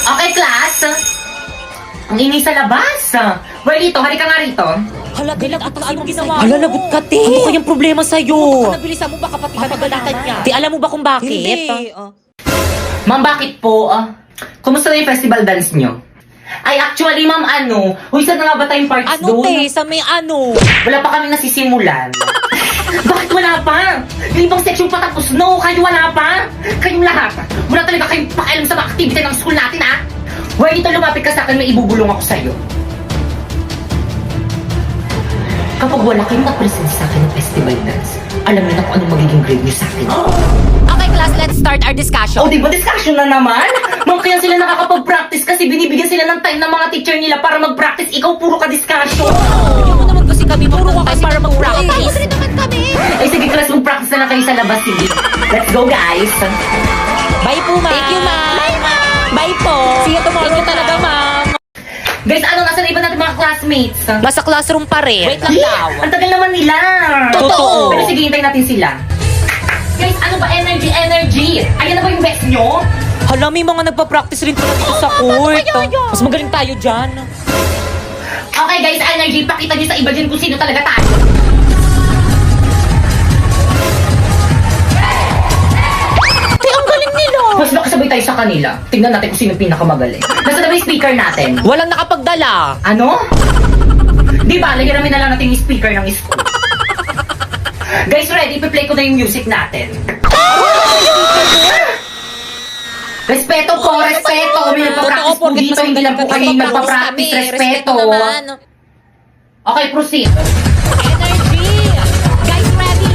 Okay, class. Ang ingay sa labas. Well, dito, halika nga rito. Hala, galit at ano ginawa mo? Hala, lagot ka, te. Ano kayang problema sa'yo? Nabilisan mo baka pati ka Papagalitan niya. Te, alam mo ba kung bakit? Hindi. Ma'am, bakit po? Kumusta na yung festival dance nyo? Ay, actually, ma'am, Uy, saan na nga ba tayong parties Ano, doon? te? Sa may ano? Wala pa kami nasisimulan. Bakit wala pa? Yung ibang section pa tapos, no? Kayo wala pa? Kayong lahat. Wala talaga kayong pakialam sa mga activity ng school natin, ha? Well, dito lumapit ka sa akin, may ibubulong ako sa'yo. Kapag wala kayong mag-present sa akin ng festival dance, alam niyo na kung anong magiging grade niyo sa akin. Okay, class, let's start our discussion. O, di ba discussion na naman? Ma'am, kaya sila nakakapag-practice kasi binibigyan sila ng time ng mga teacher nila para mag-practice. Ikaw, puro ka discussion. Hindi mo naman kasi kami puro ka kasi para mag-practice. Tapos rin naman kami. Ay, sige, class, mag-practice na lang kayo sa labas. Sige. Let's go, guys. Bye po, ma'am. Thank you, ma'am. Bye, ma'am. Bye po. See you tomorrow. Thank you talaga, ma'am. Guys, nasa na iba natin mga classmates? Nasa classroom pa rin. Wait lang daw. Ang tagal naman nila. Totoo. Pero sige, hintayin natin sila. Guys, ano ba? Energy, energy. Ayan na ba yung best nyo? Hala, may mga nagpa-practice rin pala dito sa court. Mas magaling tayo dyan. Okay, guys, energy. Pakita nyo sa iba dyan kung sino talaga tayo. Te, ang galing nila. Mas makasabay tayo sa kanila. Tingnan natin kung sino pinakamagaling. Nasa na ba yung speaker natin? Walang nakapagdala. Ano? Di ba, lahiramin na lang natin yung speaker ng school. Guys, ready? Ipi-play ko na yung music natin. Respeto po, respeto. May nagpa-practice po dito. Hindi lang po kayo yung nagpa-practice. Respeto. Okay, proceed. Energy. Guys, ready?